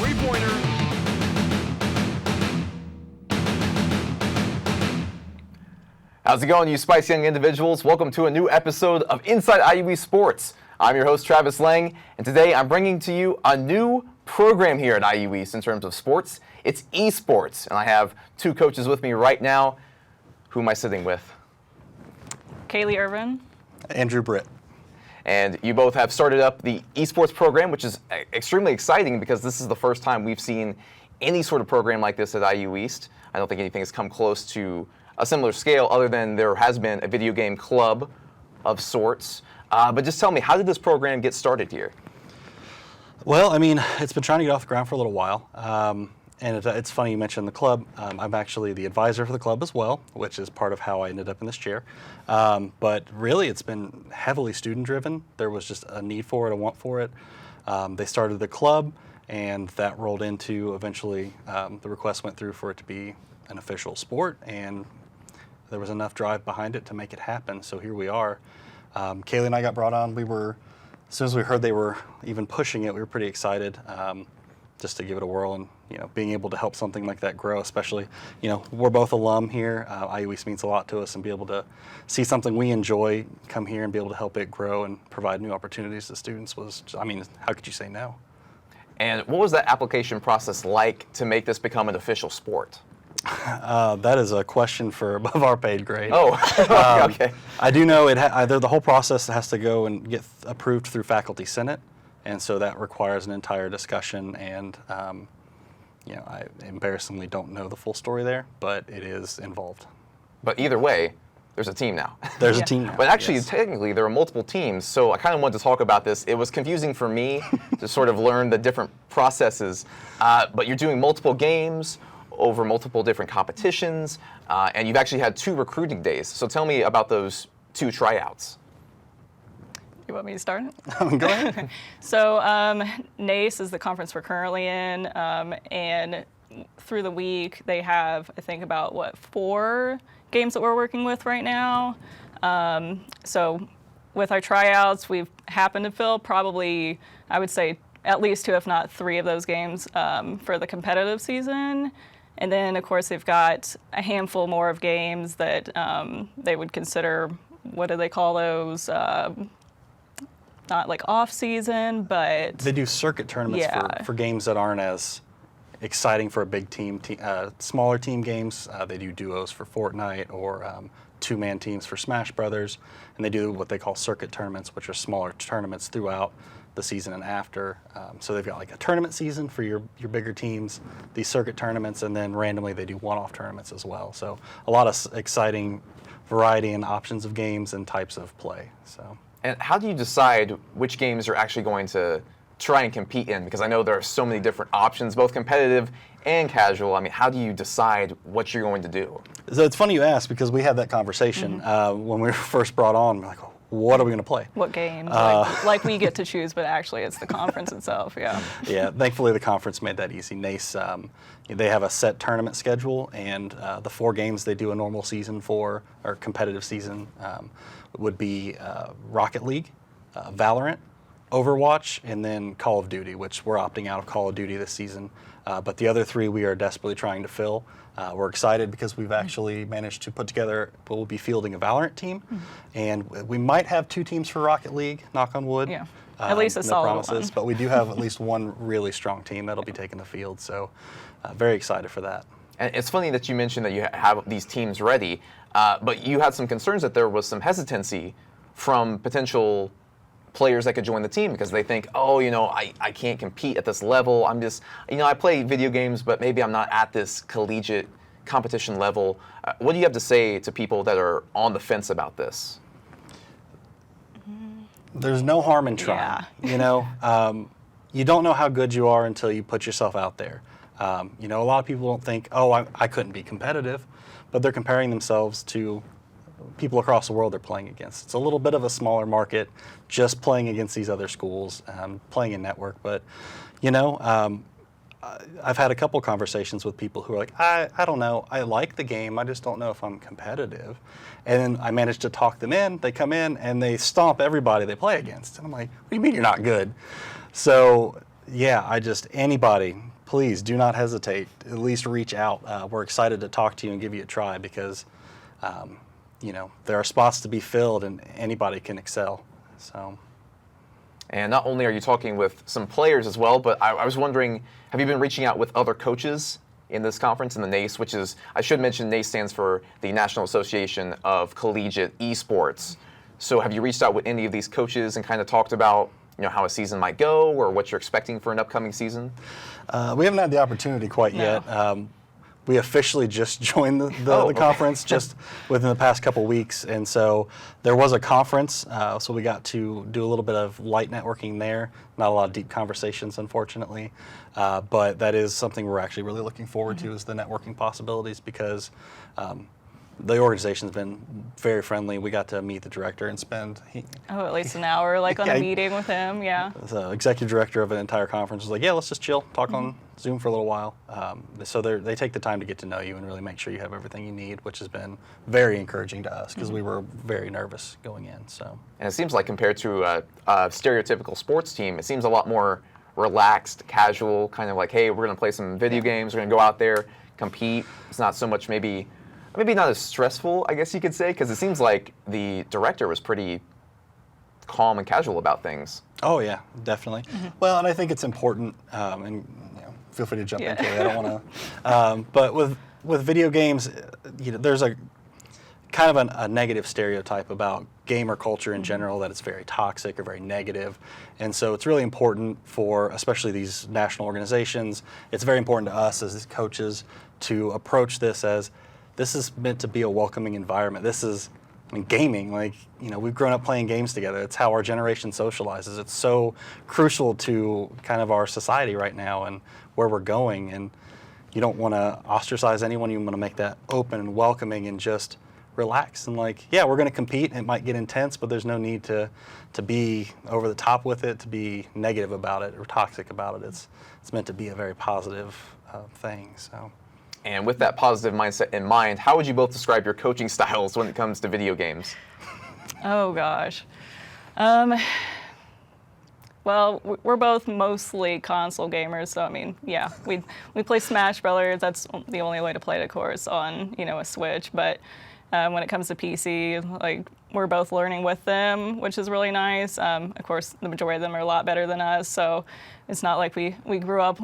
three-pointer. How's it going, you spicy young individuals? Welcome to a new episode of Inside IU Esports. I'm your host, Travis Lang, and today I'm bringing to you a new program here at IU East in terms of sports. It's esports, and I have two coaches with me right now. Who am I sitting with? Kaly Irvine. Andrew Britt. And you both have started up the esports program, which is extremely exciting because this is the first time we've seen any sort of program like this at IU East. I don't think anything has come close to a similar scale other than there has been a video game club of sorts. But just tell me, how did this program get started here? Well, I mean, it's been trying to get off the ground for a little while. And it's funny you mentioned the club. I'm actually the advisor for the club as well, which is part of how I ended up in this chair. But really, it's been heavily student-driven. There was just a need for it, a want for it. They started the club, and that rolled into eventually the request went through for it to be an official sport, and there was enough drive behind it to make it happen. So here we are. Kaly and I got brought on. As soon as we heard they were even pushing it, we were pretty excited just to give it a whirl and being able to help something like that grow. Especially, we're both alum here. IU East means a lot to us, and be able to see something we enjoy come here and be able to help it grow and provide new opportunities to students was, how could you say no? And what was that application process like to make this become an official sport? That is a question for above our paid grade. Oh, okay. I do know the whole process has to go and get approved through faculty senate, and so that requires an entire discussion. And I embarrassingly don't know the full story there, but it is involved. But either way, there's a team now. There's a team now. But actually, yes. Technically, there are multiple teams, so I kind of wanted to talk about this. It was confusing for me to sort of learn the different processes, but you're doing multiple games over multiple different competitions, and you've actually had 2 recruiting days. So tell me about those 2 tryouts. You want me to start? Go ahead. So NACE is the conference we're currently in, and through the week they have, I think, about 4 games that we're working with right now. So with our tryouts, we've happened to fill probably, I would say, at least 2, if not 3 of those games for the competitive season. And then, of course, they've got a handful more of games that they would consider, what do they call those? Not like off-season, but... They do circuit tournaments for games that aren't as exciting for a big team. Smaller team games, they do duos for Fortnite or 2-man teams for Smash Brothers. And they do what they call circuit tournaments, which are smaller tournaments throughout the season and after. So they've got like a tournament season for your bigger teams, these circuit tournaments, and then randomly they do one-off tournaments as well. So a lot of exciting variety and options of games and types of play. So. And how do you decide which games you're actually going to try and compete in? Because I know there are so many different options, both competitive and casual. I mean, how do you decide what you're going to do? So it's funny you ask, because we had that conversation when we were first brought on. We're like, what are we going to play? What games? Like we get to choose, but actually it's the conference itself, yeah. Yeah, thankfully the conference made that easy. NACE, they have a set tournament schedule, and the 4 games they do a normal season for, or competitive season, would be Rocket League, Valorant, Overwatch, and then Call of Duty, which we're opting out of Call of Duty this season. But the other 3 we are desperately trying to fill. We're excited because we've actually managed to put together, we'll be fielding a Valorant team, and we might have 2 teams for Rocket League, knock on wood. Yeah, at least a solid one. But we do have at least 1 really strong team that'll be taking the field, so very excited for that. And it's funny that you mentioned that you have these teams ready, but you had some concerns that there was some hesitancy from potential players that could join the team because they think, I can't compete at this level. I'm just, I play video games, but maybe I'm not at this collegiate competition level. What do you have to say to people that are on the fence about this? There's no harm in trying. Yeah. You don't know how good you are until you put yourself out there. A lot of people don't think, I couldn't be competitive, but they're comparing themselves to people across the world they're playing against. It's a little bit of a smaller market, just playing against these other schools, playing in network. But, I've had a couple conversations with people who are like, I don't know, I like the game, I just don't know if I'm competitive. And then I managed to talk them in, they come in, and they stomp everybody they play against. And I'm like, what do you mean you're not good? So, yeah, anybody, please do not hesitate. At least reach out. We're excited to talk to you and give you a try because, there are spots to be filled and anybody can excel. So. And not only are you talking with some players as well, but I was wondering, have you been reaching out with other coaches in this conference, in the NACE, which is, I should mention, NACE stands for the National Association of Collegiate Esports. So have you reached out with any of these coaches and kind of talked about, how a season might go or what you're expecting for an upcoming season? We haven't had the opportunity quite yet. We officially just joined the conference just within the past couple weeks, and so there was a conference, so we got to do a little bit of light networking there. Not a lot of deep conversations, unfortunately, but that is something we're actually really looking forward to, is the networking possibilities, because the organization's been very friendly. We got to meet the director and spend at least an hour on a meeting with him. Yeah. The executive director of an entire conference was like, yeah, let's just chill, talk on Zoom for a little while. So they take the time to get to know you and really make sure you have everything you need, which has been very encouraging to us because we were very nervous going in. So. And it seems like compared to a stereotypical sports team, it seems a lot more relaxed, casual, kind of like, hey, we're going to play some video games, we're going to go out there, compete. It's not so much maybe not as stressful, I guess you could say, because it seems like the director was pretty calm and casual about things. Oh yeah, definitely. Well, and I think it's important, and feel free to jump into it. I don't want to, but with video games, there's a kind of a negative stereotype about gamer culture in general, that it's very toxic or very negative, and so it's really important for, especially these national organizations, it's very important to us as coaches to approach this as, this is meant to be a welcoming environment. This is, gaming, we've grown up playing games together. It's how our generation socializes. It's so crucial to kind of our society right now and where we're going. And you don't want to ostracize anyone. You want to make that open and welcoming and just relax. And we're going to compete. It might get intense, but there's no need to be over the top with it, to be negative about it or toxic about it. It's meant to be a very positive thing. So. And with that positive mindset in mind, how would you both describe your coaching styles when it comes to video games? Oh, gosh. Well, we're both mostly console gamers, so we play Smash Brothers. That's the only way to play it, of course, on a Switch. But when it comes to PC, we're both learning with them, which is really nice. Of course, the majority of them are a lot better than us, so it's not like we grew up,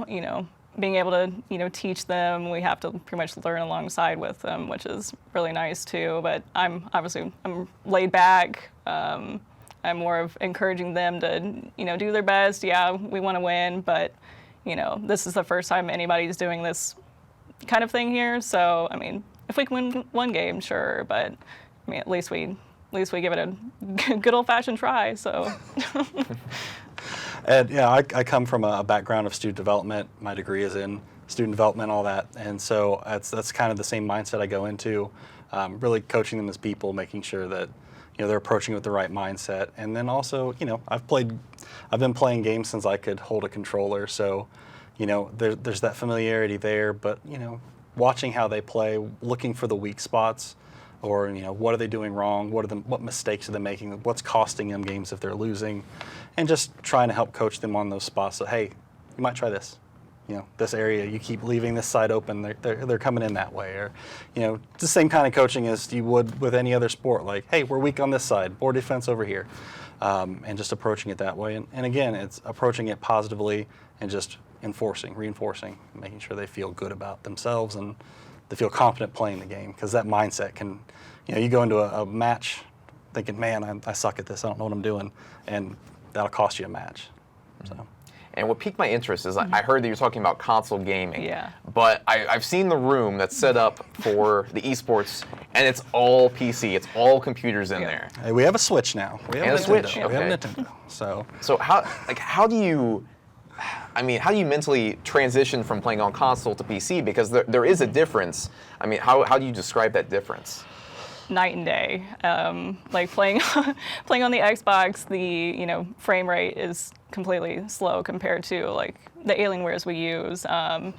being able to, teach them. We have to pretty much learn alongside with them, which is really nice too. But I'm laid back. I'm more of encouraging them to, do their best. Yeah, we want to win, but, this is the first time anybody's doing this kind of thing here. So, if we can win one game, sure, but at least we give it a good old-fashioned try. So. And I come from a background of student development. My degree is in student development, all that, and so that's kind of the same mindset I go into. Really coaching them as people, making sure that they're approaching it with the right mindset. And then also, I've been playing games since I could hold a controller, so there's that familiarity there. But watching how they play, looking for the weak spots, or what are they doing wrong? What mistakes are they making? What's costing them games if they're losing? And just trying to help coach them on those spots. So, hey, you might try this. This area, you keep leaving this side open. They're coming in that way. Or, it's the same kind of coaching as you would with any other sport. Like, hey, we're weak on this side. More defense over here. And just approaching it that way. And again, it's approaching it positively and just reinforcing, making sure they feel good about themselves and they feel confident playing the game. Because that mindset can, you go into a match thinking, man, I suck at this. I don't know what I'm doing. And that'll cost you a match. So. And what piqued my interest is I heard that you're talking about console gaming. Yeah. But I've seen the room that's set up for the esports, and it's all PC. It's all computers in there. Hey, we have a Switch now. We have a Switch. Okay. We have a Nintendo. So how do you mentally transition from playing on console to PC? Because there is a difference. How do you describe that difference? Night and day. Playing on the Xbox, the frame rate is completely slow compared to the Alienwares we use. And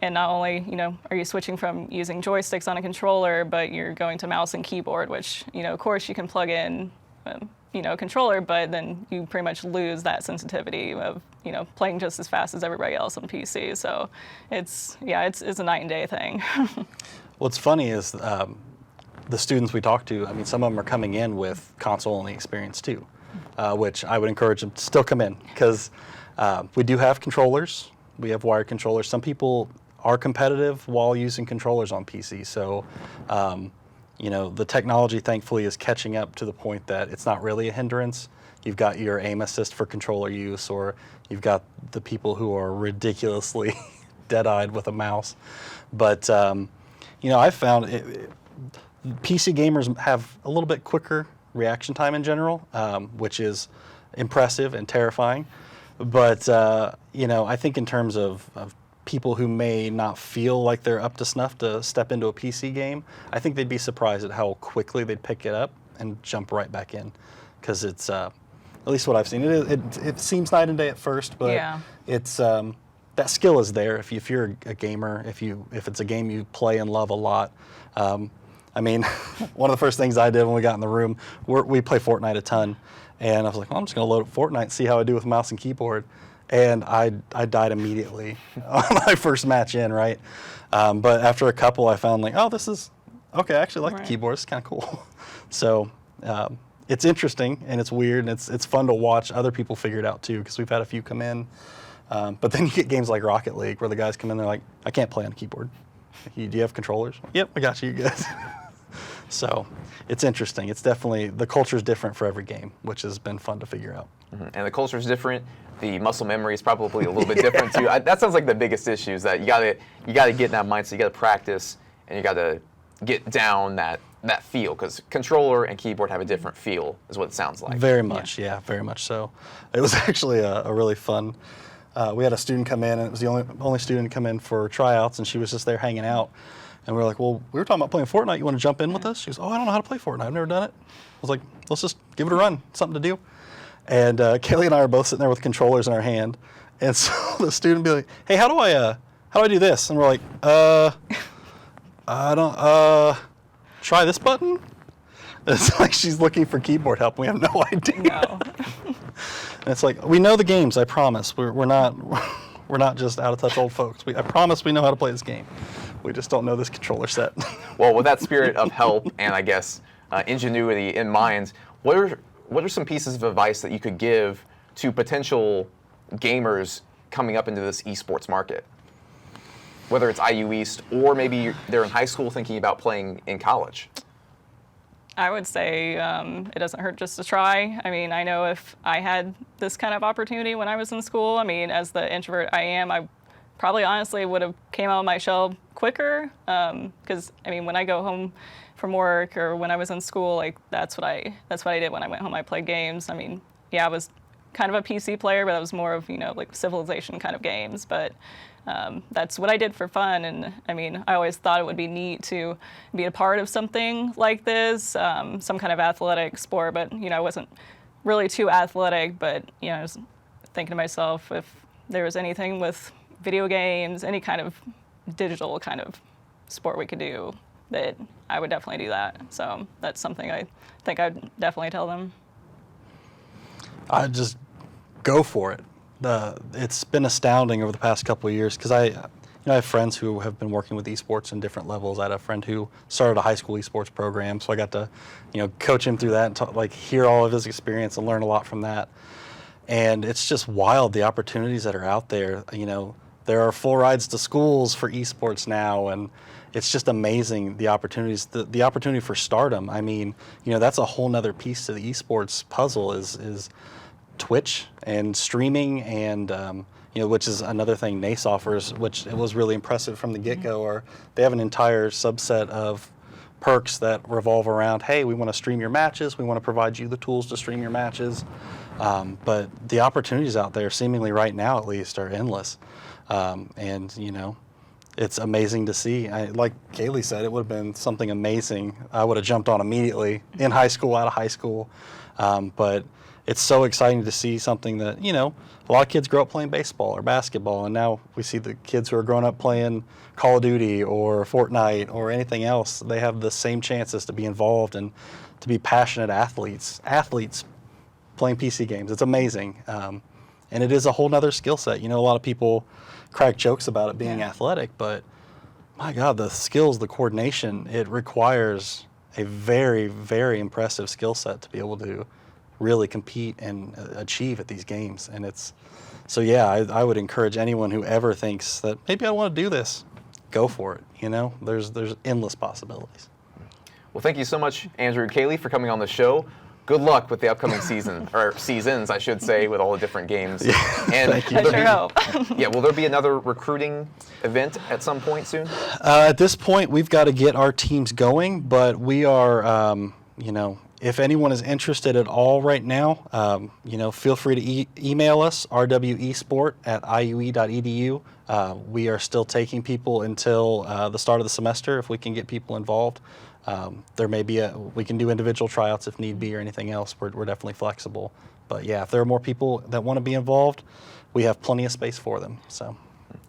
not only are you switching from using joysticks on a controller, but you're going to mouse and keyboard, which of course you can plug in a controller, but then you pretty much lose that sensitivity of playing just as fast as everybody else on PC. So it's a night and day thing. What's funny is the students we talk to, I mean, some of them are coming in with console-only experience too, which I would encourage them to still come in, because we do have controllers. We have wired controllers. Some people are competitive while using controllers on PC. So, the technology, thankfully, is catching up to the point that it's not really a hindrance. You've got your aim assist for controller use, or you've got the people who are ridiculously dead-eyed with a mouse. But, I've found PC gamers have a little bit quicker reaction time in general, which is impressive and terrifying. But, I think in terms of people who may not feel like they're up to snuff to step into a PC game, I think they'd be surprised at how quickly they'd pick it up and jump right back in. Because it's, at least what I've seen, it seems night and day at first, but it's that skill is there if you're a gamer, if it's a game you play and love a lot. I mean, one of the first things I did when we got in the room, we play Fortnite a ton, and I was like, well, I'm just going to load up Fortnite and see how I do with mouse and keyboard. And I died immediately on my first match in, right? But after a couple, I found like, oh, this is, okay, I actually like the keyboard. It's kind of cool. So it's interesting, and it's weird, and it's fun to watch other people figure it out too, because we've had a few come in. But then you get games like Rocket League where the guys come in, they're like, I can't play on a keyboard. Do you have controllers? Yep, I got you guys. So it's interesting. It's definitely, the culture is different for every game, which has been fun to figure out. Mm-hmm. And the culture is different. The muscle memory is probably a little bit different too. That sounds like the biggest issue, is that you gotta get in that mindset. You gotta practice, and you gotta get down that feel, because controller and keyboard have a different feel, is what it sounds like. Very much, yeah, very much so. It was actually a really fun. We had a student come in, and it was the only student to come in for tryouts, and she was just there hanging out. And we were like, well, we were talking about playing Fortnite. You want to jump in with us? She goes, oh, I don't know how to play Fortnite. I've never done it. I was like, let's just give it a run. Something to do. And Kaly and I are both sitting there with controllers in our hand. And so the student would be like, hey, how do I do this? And we're like, I don't, try this button? It's like she's looking for keyboard help. We have no idea. No. And it's like, we know the games, I promise. We're not just out of touch old folks. I promise we know how to play this game. We just don't know this controller set. Well, with that spirit of help and I guess ingenuity in mind, what are some pieces of advice that you could give to potential gamers coming up into this esports market? Whether it's IU East, or maybe they're in high school thinking about playing in college. I would say it doesn't hurt just to try. I mean, I know if I had this kind of opportunity when I was in school, I mean, as the introvert I am, I probably honestly would have came out of my shell quicker. Because I mean, when I go home from work or when I was in school, like that's what I did when I went home. I played games. I mean, yeah, I was kind of a PC player, but I was more of like Civilization kind of games. But that's what I did for fun, and I mean, I always thought it would be neat to be a part of something like this, some kind of athletic sport, but I wasn't really too athletic, but I was thinking to myself, if there was anything with video games, any kind of digital kind of sport we could do, that I would definitely do that. So that's something I think I'd definitely tell them. I'd just go for it. It's been astounding over the past couple of years, because I have friends who have been working with esports in different levels. I had a friend who started a high school esports program, so I got to coach him through that and hear all of his experience and learn a lot from that. And it's just wild, the opportunities that are out there. There are full rides to schools for esports now, and it's just amazing, the opportunities, the opportunity for stardom. I mean, that's a whole nother piece to the esports puzzle is Twitch and streaming, and which is another thing NACE offers, which it was really impressive from the get-go. Or they have an entire subset of perks that revolve around, hey, we want to stream your matches, we want to provide you the tools to stream your matches. But the opportunities out there, seemingly right now at least, are endless. And it's amazing to see. Like Kaly said, it would have been something amazing. I would have jumped on immediately in high school, out of high school. But it's so exciting to see something that, a lot of kids grow up playing baseball or basketball, and now we see the kids who are growing up playing Call of Duty or Fortnite or anything else. They have the same chances to be involved and to be passionate athletes playing PC games. It's amazing. And it is a whole nother skill set. You know, a lot of people crack jokes about it being athletic, but my God, the skills, the coordination, it requires a very, very impressive skill set to be able to really compete and achieve at these games. And it's, so yeah, I would encourage anyone who ever thinks that maybe I want to do this, go for it. You know, there's endless possibilities. Well, thank you so much, Andrew and Kaly, for coming on the show. Good luck with the upcoming season, or seasons, I should say, with all the different games. Yeah, and thank you. I sure hope. Yeah, will there be another recruiting event at some point soon? At this point, we've got to get our teams going, but we are, you know, if anyone is interested at all right now, you know, feel free to email us, rwesport@iue.edu. We are still taking people until the start of the semester if we can get people involved. There may be we can do individual tryouts if need be or anything else. We're definitely flexible. But yeah, if there are more people that want to be involved, we have plenty of space for them. So,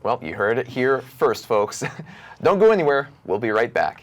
well, you heard it here first, folks. Don't go anywhere. We'll be right back.